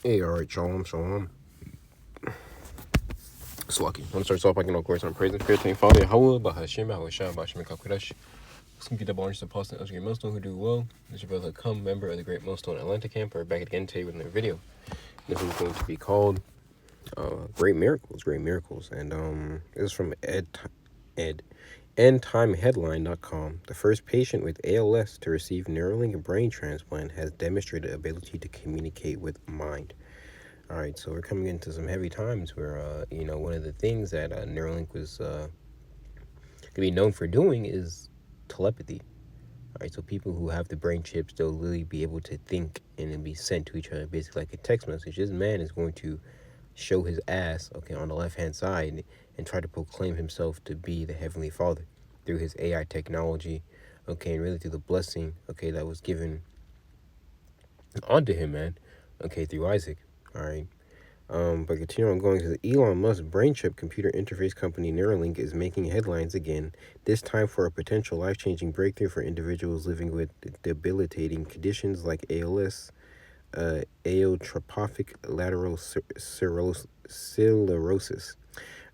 Hey, alright, shalom, shalom. Slucky. I'm gonna start off by giving, of course, I'm praising Spirit to Father YAHAWAH, BAHASHAM, YAHAWASHI, BAHASHAM, QADASH. Let's get the bonus to post and great milestone who do well. This is your brother come member of the Great Millstone Atlanta camp. We're back again today with another video. This is going to be called Great Miracles. And this is from EndTimeHeadline.com. The first patient with ALS to receive Neuralink brain transplant has demonstrated ability to communicate with mind. All right, so we're coming into some heavy times where, one of the things that Neuralink was to be known for doing is telepathy. All right, so people who have the brain chips, they'll literally be able to think and then be sent to each other, basically like a text message. This man is going to show his ass, okay, on the left-hand side and try to proclaim himself to be the Heavenly Father through his AI technology, okay, and really through the blessing, okay, that was given onto him, man, okay, through Isaac, all right. But continuing on going, to Elon Musk's brain chip computer interface company Neuralink is making headlines again, this time for a potential life-changing breakthrough for individuals living with debilitating conditions like ALS, amyotrophic lateral sclerosis.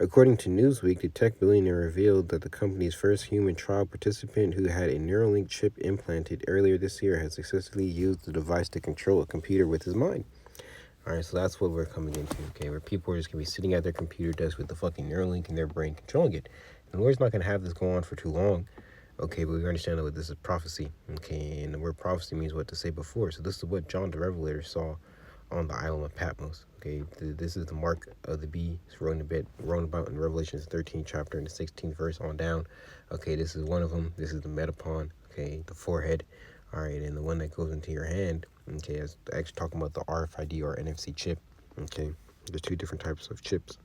According to Newsweek, the tech billionaire revealed that the company's first human trial participant who had a Neuralink chip implanted earlier this year has successfully used the device to control a computer with his mind. All right, so that's what we're coming into, okay, where people are just going to be sitting at their computer desk with the fucking Neuralink in their brain controlling it. And the Lord's not going to have this go on for too long, okay, but we understand that this is prophecy, okay, and the word prophecy means what to say before. So this is what John the Revelator saw on the island of Patmos, okay. This is the mark of the beast. It's wrote about in Revelation's 13th chapter and the 16th verse on down, okay. This is one of them. This is the metapon, okay, the forehead, all right, and the one that goes into your hand, okay, is actually talking about the RFID or NFC chip, okay. There's two different types of chips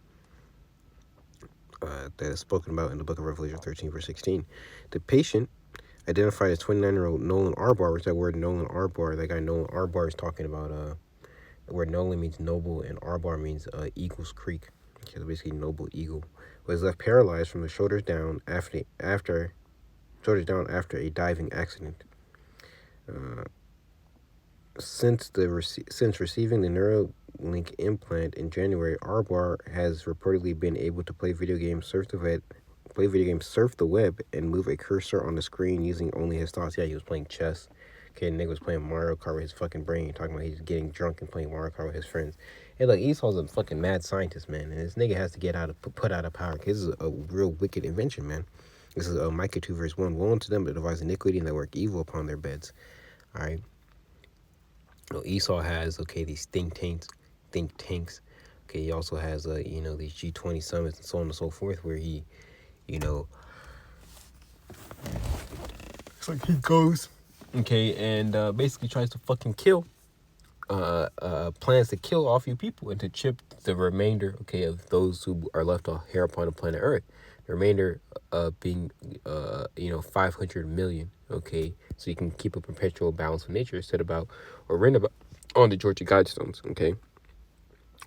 that is spoken about in the book of Revelation 13 verse 16. The patient identified as 29-year-old Nolan Arbar, which that word Nolan Arbar, that guy Nolan Arbar is talking about, the word Nolan means noble and Arbar means Eagle's Creek. Okay, so basically noble eagle. Was left paralyzed from the shoulders down after a diving accident. Since receiving the Neuralink implant in January, Arbar has reportedly been able to play video games, surf the web, and move a cursor on the screen using only his thoughts. Yeah, he was playing chess. Okay, nigga was playing Mario Kart with his fucking brain, talking about he's getting drunk and playing Mario Kart with his friends. Hey, look, Esau's a fucking mad scientist, man, and this nigga has to get put out of power. This is a real wicked invention, man. This is Micah 2 verse 1. Woe unto them that devise iniquity and that work evil upon their beds. All right. Well, Esau has, okay, these think tanks. Okay, he also has, these G20 summits and so on and so forth, where he, it's like he goes, okay, and basically tries to fucking kill, plans to kill all few people and to chip the remainder, okay, of those who are left here upon the planet Earth. The remainder being, 500 million, okay, so you can keep a perpetual balance of nature, said about, or written about on the Georgia Guidestones, okay.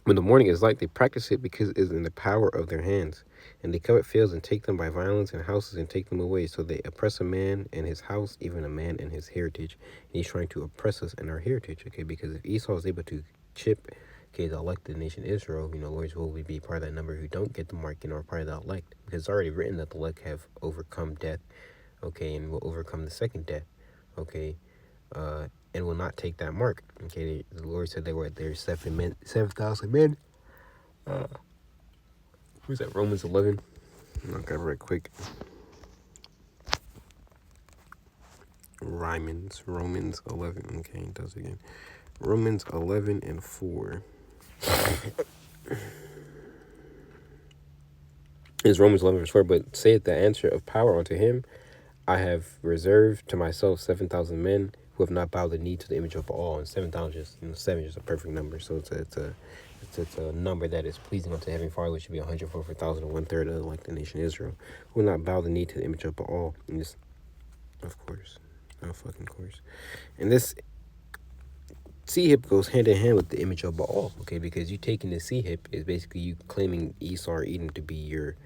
When the morning is light, they practice it because it is in the power of their hands. And they covet fields and take them by violence, and houses and take them away. So they oppress a man and his house, even a man and his heritage. And he's trying to oppress us and our heritage, okay? Because if Esau is able to chip, okay, the elected nation Israel, Lord's will be part of that number who don't get the mark, are part of the elect. Because it's already written that the elect have overcome death, okay, and will overcome the second death, okay, and will not take that mark. Okay, the Lord said there 7,000 men. Who's that? Romans 11. I'll grab it right quick. Romans 11. Okay, it does it again. Romans 11 and 4. It's Romans 11 verse 4. But saith the answer of power unto him, I have reserved to myself 7,000 men who have not bowed the knee to the image of Baal. And 7,000 just, 7 is a perfect number. So it's a number that is pleasing unto Heavenly Father, which should be 144,000 and 1/3 of like the nation Israel, who will not bow the knee to the image of Baal. And this, of course, fucking course. And this C-hip goes hand in hand with the image of Baal, okay? Because you taking the C-hip is basically you claiming Esau or Edom to be your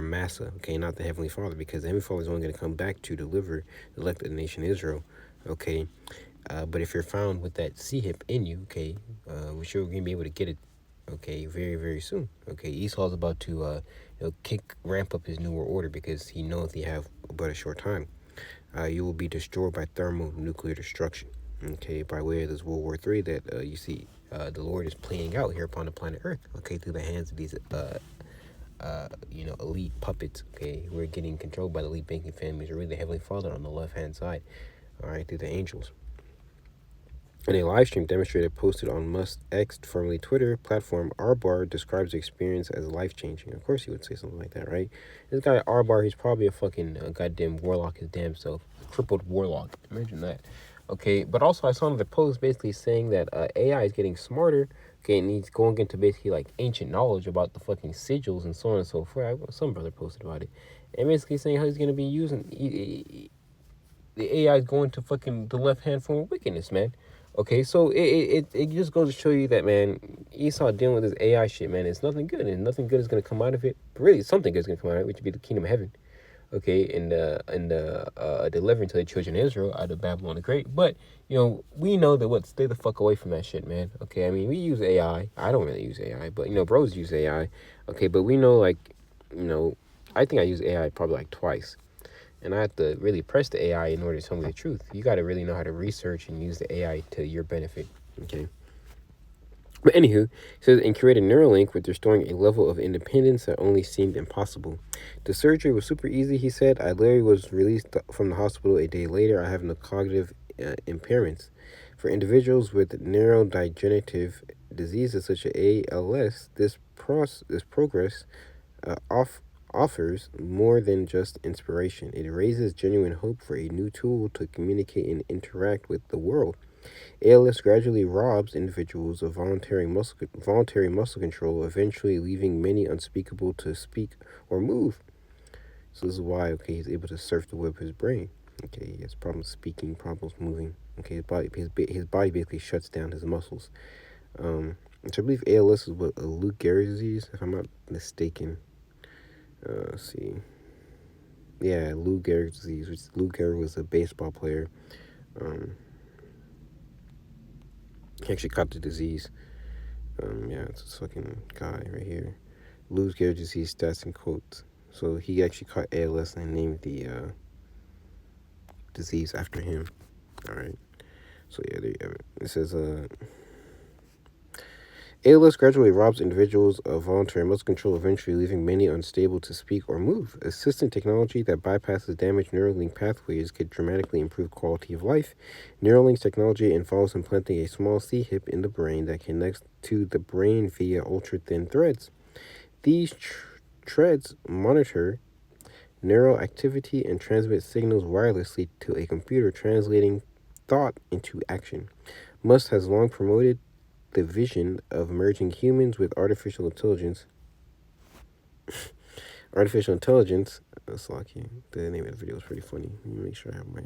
massa, okay, not the Heavenly Father, because the Heavenly Father is only going to come back to deliver the elected nation Israel, okay, But if you're found with that C-hip in you, okay, which you're gonna be able to get it, okay, very very soon. Okay, Esau's about to ramp up his New World Order because he knows he have but a short time. You will be destroyed by thermonuclear destruction. Okay, by way of this World War III that you see the Lord is playing out here upon the planet Earth. Okay, through the hands of these elite puppets. Okay, who are getting controlled by the elite banking families, or really the Heavenly Father on the left hand side. All right, through the angels. In a live stream demonstrated posted on Musk's X, formerly Twitter, platform, Arbar describes the experience as life-changing. Of course he would say something like that, right? This guy Arbar, he's probably a fucking goddamn warlock his damn self. Crippled warlock. Imagine that. Okay, but also I saw another post basically saying that AI is getting smarter, okay, and he's going into basically like ancient knowledge about the fucking sigils and so on and so forth. Some brother posted about it. And basically saying how he's going to be using... the AI is going to fucking the left-hand form of wickedness, man. Okay, so it just goes to show you that, man, Esau dealing with this AI shit, man, it's nothing good, and nothing good is going to come out of it. But really, something good is going to come out of it, which would be the kingdom of heaven, okay, and delivering to the children of Israel out of Babylon the Great. But, we know that stay the fuck away from that shit, man, okay? I mean, we use AI. I don't really use AI, but, bros use AI, okay? But we know, like, I think I use AI probably, like, twice. And I have to really press the AI in order to tell me the truth. You got to really know how to research and use the AI to your benefit. Okay. But anywho, it says, and created Neuralink with restoring a level of independence that only seemed impossible. The surgery was super easy, he said. I literally was released from the hospital a day later. I have no cognitive impairments. For individuals with neurodegenerative diseases such as ALS, this progress offers more than just inspiration. It raises genuine hope for a new tool to communicate and interact with the world. ALS gradually robs individuals of voluntary muscle control, eventually leaving many unspeakable to speak or move. So this is why, okay, he's able to surf the web of his brain. Okay, he has problems speaking, problems moving. Okay, his body basically shuts down his muscles. So I believe ALS is what, a Lou Gehrig's disease, if I'm not mistaken. Let's see. Yeah, Lou Gehrig's disease, which Lou Gehrig was a baseball player. He actually caught the disease. Yeah, it's this fucking guy right here. Lou Gehrig's disease stats and quotes. So he actually caught ALS and named the disease after him. All right. So yeah, there you have it. It says, ALS gradually robs individuals of voluntary muscle control, eventually leaving many unstable to speak or move. Assistant technology that bypasses damaged Neuralink pathways could dramatically improve quality of life. Neuralink's technology involves implanting a small C-hip in the brain that connects to the brain via ultra-thin threads. These threads monitor neural activity and transmit signals wirelessly to a computer, translating thought into action. Musk has long promoted the vision of merging humans with artificial intelligence. That's lucky. The name of the video is pretty funny. Let me make sure I have my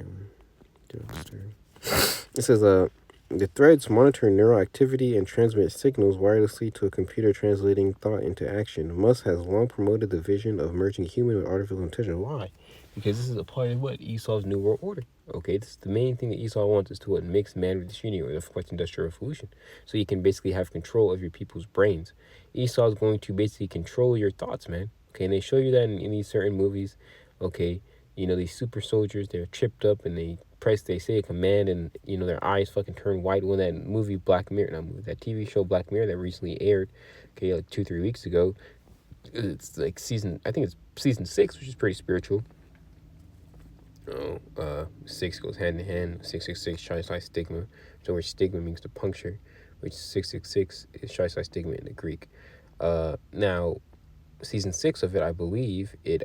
It says, the threads monitor neural activity and transmit signals wirelessly to a computer, translating thought into action. Musk has long promoted the vision of merging human with artificial intelligence. Why? Because this is a part of what Esau's New World Order. Okay, this is the main thing that Esau wants, is to mix man with machinery, or the fourth industrial revolution, so you can basically have control of your people's brains. Esau is going to basically control your thoughts, man. Okay, and they show you that in these certain movies. Okay, these super soldiers, they're tripped up and they say a command, and their eyes fucking turn white. When that movie that TV show Black Mirror that recently aired, okay, like 2-3 weeks ago, it's like I think it's season 6, which is pretty spiritual. 6 goes hand in hand. 666 Shai stigma, so which stigma means to puncture, which 666 is Shai stigma in the Greek. Now, season 6 of it, I believe, it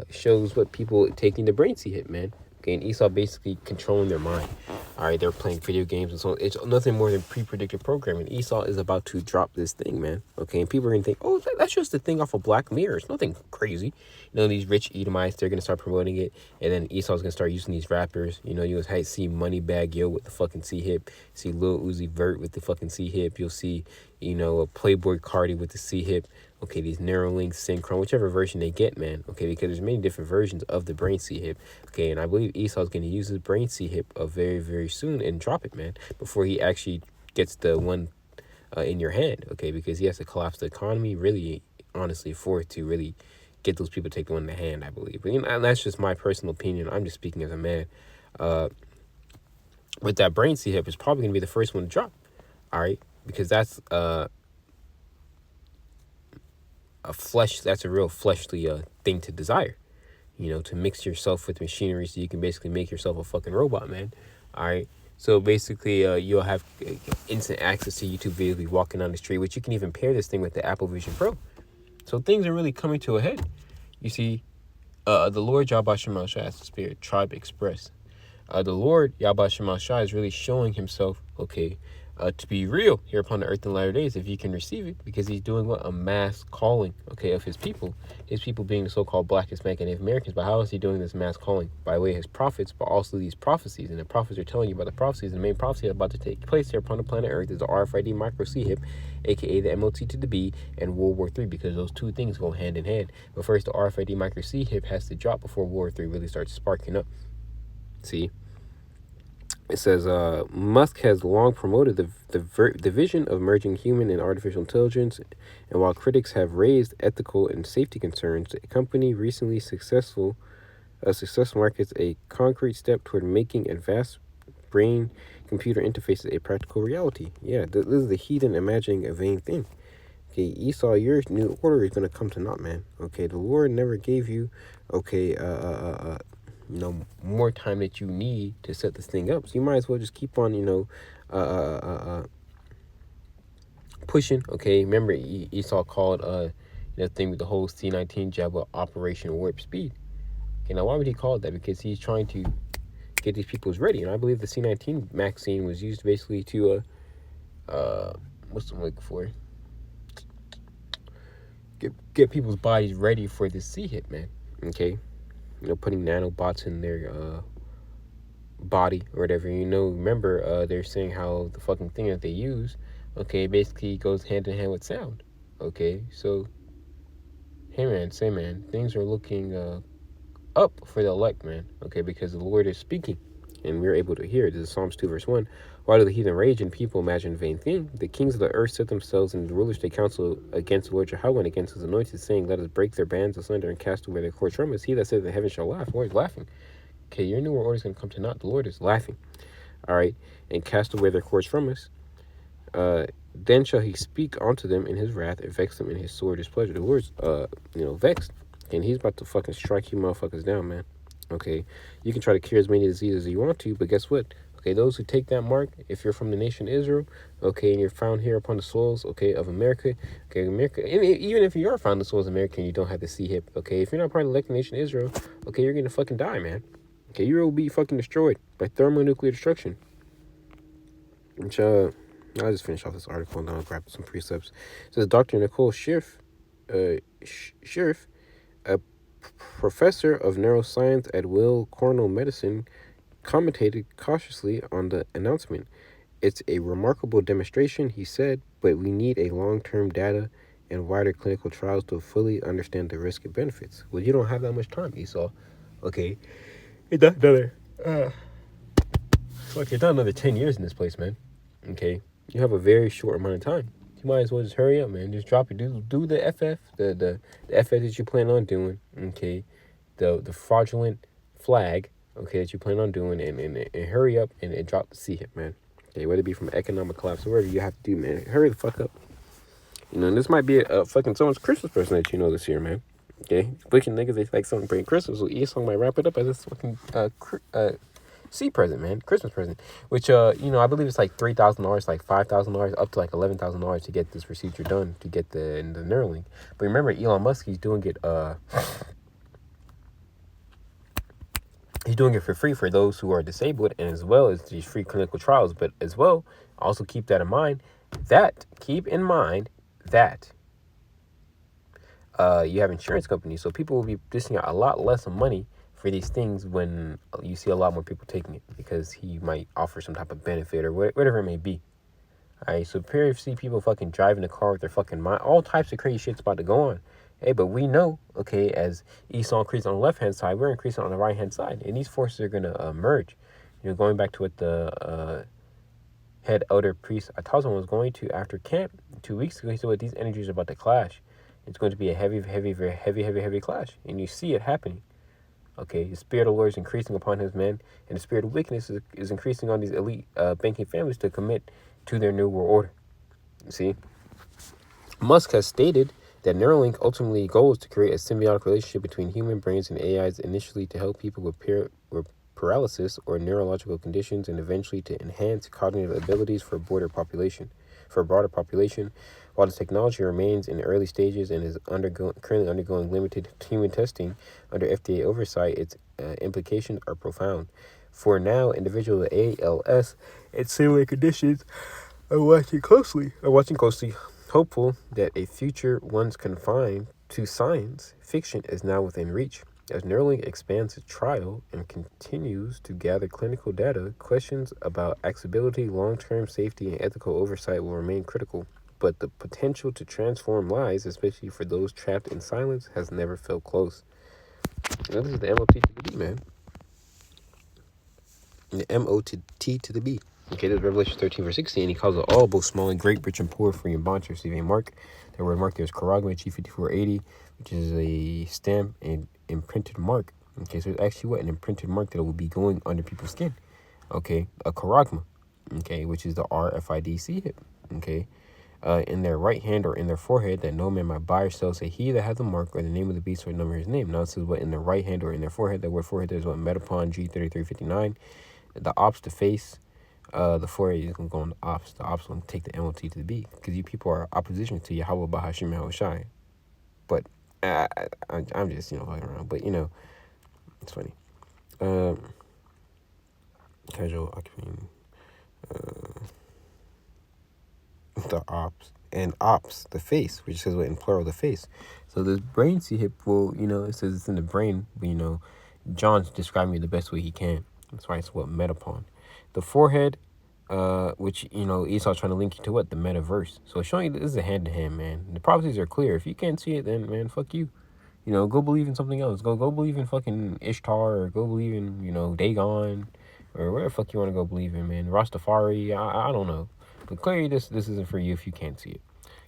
shows what people taking the brain hit, man. Okay, and Esau basically controlling their mind. All right, they're playing video games and so on. It's nothing more than pre-predicted programming. Esau is about to drop this thing, man. Okay, and people are gonna think, oh, that's just a thing off of Black Mirror. It's nothing crazy. These rich Edomites, they're gonna start promoting it, and then Esau's gonna start using these rappers. You'll see Moneybag Yo with the fucking C-hip, see Lil Uzi Vert with the fucking C-hip. You'll see, a Playboy Cardi with the C-hip. okay, these Neuralink, Synchron, whichever version they get, man, okay, because there's many different versions of the brain C-hip, okay, and I believe Esau's going to use his brain C-hip very, very soon and drop it, man, before he actually gets the one in your hand, okay, because he has to collapse the economy, really, honestly, for it to really get those people to take the one in the hand, I believe. But, you know, and that's just my personal opinion. I'm just speaking as a man. But that brain C-hip is probably going to be the first one to drop, all right, because that's a real fleshly thing to desire, you know, to mix yourself with machinery so you can basically make yourself a fucking robot, man. All right. So basically, you'll have instant access to YouTube videos, be walking on the street, which you can even pair this thing with the Apple Vision Pro. So things are really coming to a head. You see, the Lord YAHAWASHI, as the Spirit Tribe Express. The Lord YAHAWASHI is really showing himself, okay, to be real here upon the earth in latter days, if you can receive it, because he's doing what? A mass calling, okay, of his people being the so-called Black, Hispanic, and Native Americans. But how is he doing this mass calling? By way of his prophets, but also these prophecies, and the prophets are telling you about the prophecies, and the main prophecy that's about to take place here upon the planet earth is the RFID micro C-hip, aka the MOT to the B, and World War III, because those two things go hand in hand. But first, the RFID micro C-hip has to drop before World War III really starts sparking up. See? It says, Musk has long promoted the vision of merging human and artificial intelligence, and while critics have raised ethical and safety concerns, the company recently successful markets a concrete step toward making advanced brain-computer interfaces a practical reality. Yeah, this is the heathen imagining a vain thing. Okay, Esau, your new order is going to come to naught, man. Okay, the Lord never gave you, okay, you know, more time that you need to set this thing up. So you might as well just keep on, you know, pushing. Okay, remember Esau called the thing with the whole C-19 Javelin Operation Warp Speed. Okay, now why would he call it that? Because he's trying to get these peoples ready, and I believe the C-19 vaccine was used basically to what's the word for? Get people's bodies ready for this C-hip, man. Okay. You know, putting nanobots in their body or whatever. You know, remember, they're saying how the fucking thing that they use, okay, basically goes hand in hand with sound. Okay, so, hey man, say man, things are looking up for the elect, man. Okay, because the Lord is speaking, and we're able to hear it. This is Psalms 2 verse 1. Why do the heathen rage and people imagine a vain thing? The kings of the earth set themselves, and the rulers take counsel against the Lord YAHAWAH and against his anointed, saying, let us break their bands asunder and cast away their cords from us. He that said the heaven shall laugh. The Lord is laughing. Okay, your new order is going to come to naught. The Lord is laughing. All right, and cast away their cords from us. Then shall he speak unto them in his wrath and vex them in his sore displeasure. The Lord's, you know, vexed, and he's about to fucking strike you motherfuckers down, man. Okay, you can try to cure as many diseases as you want to, but guess what? Okay, those who take that mark, if you're from the nation Israel, okay, and you're found here upon the soils, okay, of America, okay, America, and even if you are found on the soils of America and you don't have the C-hip, okay, if you're not part of the elect nation Israel, okay, you're gonna fucking die, man. Okay, you will be fucking destroyed by thermonuclear destruction. Which, I'll just finish off this article and then I'll grab some precepts. It says Dr. Nicole Scherf, a professor of neuroscience at Weill Cornell Medicine, commented cautiously on the announcement. It's a remarkable demonstration, he said, but we need a long-term data and wider clinical trials to fully understand the risk and benefits. Well, you don't have that much time, Esau. Okay, it's not another 10 years in this place, man. Okay, you have a very short amount of time. You might as well just hurry up, man. Just drop it. Do the FF, the FF that you plan on doing. Okay, the fraudulent flag. Okay, that you plan on doing, and hurry up and drop the C-hip, man. Okay, whether it be from economic collapse or whatever you have to do, man. Hurry the fuck up. You know, and this might be a fucking someone's Christmas present that you know this year, man. Okay, wicked niggas, they like celebrating Christmas, so Esau might wrap it up as this fucking C present, man, Christmas present. Which you know, I believe it's like $3,000, like $5,000, up to like $11,000 to get this procedure done, to get the Neuralink. But remember, Elon Musk, he's doing it he's doing it for free for those who are disabled, and as well as these free clinical trials. But as well, also keep in mind that you have insurance companies, so people will be dishing out a lot less money for these things when you see a lot more people taking it, because he might offer some type of benefit or whatever it may be. Alright, so here you see people fucking driving the car with their fucking mind. All types of crazy shit's about to go on. Hey, but we know, okay, as Esau increased on the left-hand side, we're increasing on the right-hand side. And these forces are going to merge. Going back to what the head elder priest Atazan was going to after camp 2 weeks ago, he said what these energies are about to clash. It's going to be a very heavy clash. And you see it happening. Okay, the spirit of the Lord is increasing upon his men, and the spirit of wickedness is increasing on these elite banking families to commit to their new world order. You see? Musk has stated that Neuralink ultimately goes to create a symbiotic relationship between human brains and AIs, initially to help people with paralysis or neurological conditions, and eventually to enhance cognitive abilities for a broader population. While the technology remains in the early stages and is currently undergoing limited human testing under FDA oversight, its implications are profound. For now, individuals with ALS and similar conditions are watching closely, hopeful that a future once confined to science fiction is now within reach. As Neuralink expands its trial and continues to gather clinical data, questions about accessibility, long-term safety, and ethical oversight will remain critical. But the potential to transform lives, especially for those trapped in silence, has never felt close. Now, this is the MOT to the B, man. The MOT to the B. Okay, this is Revelation 13, verse 16. He calls it all, both small and great, rich and poor, free and bond, to receive a mark. The word mark there is charagma, G5480, which is a stamp and imprinted mark. Okay, so it's actually what? An imprinted mark that will be going under people's skin. Okay, a charagma. Okay, which is the RFID hip. Okay, in their right hand or in their forehead, that no man might buy or sell, say he that hath the mark or the name of the beast or the number of his name. Now it says what? In their right hand or in their forehead. That word forehead there is what? Metapon, G3359. The ops, the face. The forehead is going to go on the ops. The ops going to take the MOT to the B, because you people are opposition to YAHAWAH, BAHASHAM, YAHAWASHI. But I'm just, fucking around. But, it's funny. Casual occupying. The ops. And ops, the face, which says what in plural, the face. So this brain hip will, it says it's in the brain, but, John's describing it the best way he can. That's why it's what metapon. The forehead, which, Esau's trying to link you to what? The metaverse. So it's showing you this is a hand-to-hand, man. The prophecies are clear. If you can't see it, then, man, fuck you. Go believe in something else. Go believe in fucking Ishtar, or go believe in, Dagon, or whatever the fuck you want to go believe in, man. Rastafari, I don't know. But clearly this isn't for you if you can't see it.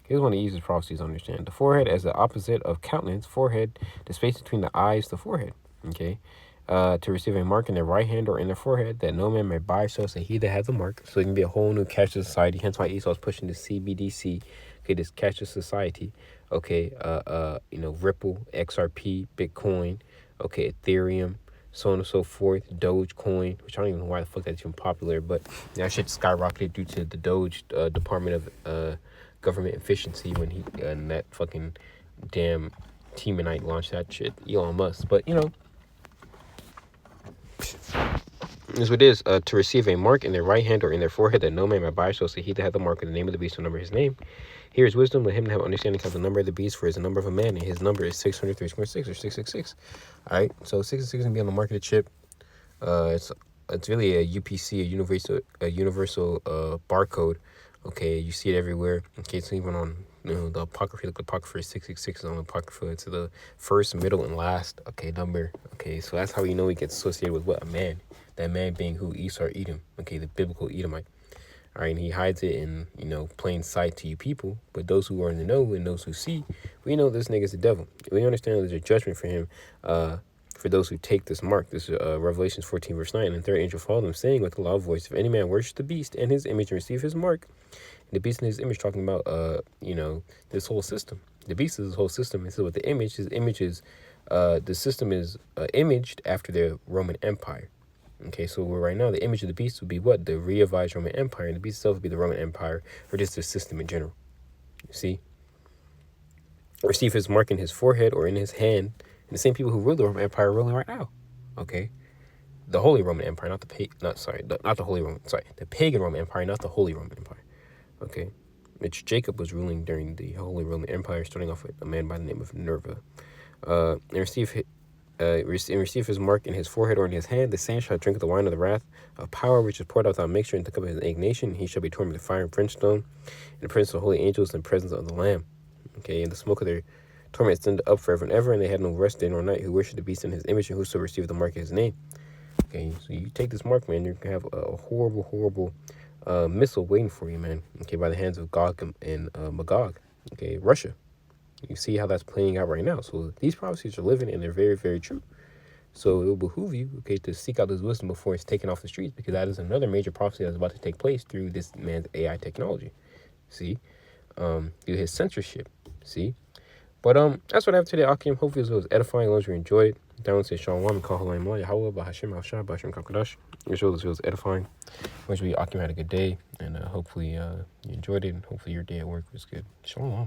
Here's one of the easiest prophecies to understand. The forehead as the opposite of countenance. Forehead, the space between the eyes, the forehead. Okay? To receive a mark in their right hand or in their forehead, that no man may buy or sell, say he that has a mark. So it can be a whole new cashless society. Hence why Esau is pushing this CBDC, okay, this cashless society. Okay, Ripple, XRP, Bitcoin, okay, Ethereum, so on and so forth, Dogecoin, which I don't even know why the fuck that's even popular, but that shit skyrocketed due to the Doge Department of Government Efficiency when he and that fucking damn Teamanite launched that shit, Elon Musk. But this what it is, to receive a mark in their right hand or in their forehead, that no man may buy or sell, say he that hath the mark in the name of the beast or number of his name. Here is wisdom, let him have understanding of the number of the beast, for it is the number of a man, and his number is 603.6 or 666. All right, so 666 is gonna be on the market chip. It's really a UPC, a universal barcode. Okay, you see it everywhere. Okay, it's even on the apocrypha. Look, the apocrypha is 666 is on the apocrypha. It's the first, middle, and last number. Okay, so that's how we know he gets associated with what? A man. That man being who? Esau, Edom. Okay, the biblical Edomite. All right, and he hides it in, plain sight to you people. But those who are in the know and those who see, we know this nigga's the devil. We understand there's a judgment for him, for those who take this mark. This is Revelation 14, verse 9. And the third angel followed him, saying with a loud voice, if any man worship the beast and his image and receive his mark, and the beast and his image, talking about, this whole system. The beast is this whole system. And so with the image, his image is, the system is imaged after the Roman Empire. Okay, so right now the image of the beast would be what? The revised Roman Empire, and the beast itself would be the Roman Empire, or just the system in general. You see? Receive his mark in his forehead or in his hand, and the same people who rule the Roman Empire are ruling right now. Okay? The Holy Roman Empire, not the pagan Roman Empire, not the Holy Roman Empire. Okay? Which Jacob was ruling during the Holy Roman Empire, starting off with a man by the name of Nerva. And receive and receive his mark in his forehead or in his hand, the same shall drink the wine of the wrath of power, which is poured out without mixture into the cup of his indignation. He shall be tormented with fire and brimstone, and the presence of the holy angels, in the presence of the Lamb. Okay, and the smoke of their torment extended up forever and ever, and they had no rest day nor night, who worship the beast in his image, and whoso received the mark of his name. Okay, so you take this mark, man, you're gonna have a horrible, horrible missile waiting for you, man. Okay, by the hands of Gog and Magog. Okay, Russia. You see how that's playing out right now. So these prophecies are living, and they're very, very true. So it will behoove you, okay, to seek out this wisdom before it's taken off the streets, because that is another major prophecy that's about to take place through this man's AI technology. See, through his censorship. See, but that's what I have today, Akim. Hopefully this was edifying. As long as you enjoyed it. Down say Shalom, YAHAWAH, BAHASHAM, BAHASHAM, QADASH. Make sure this was edifying. Wish Akim had a good day, and hopefully you enjoyed it, and hopefully your day at work was good. Shalom.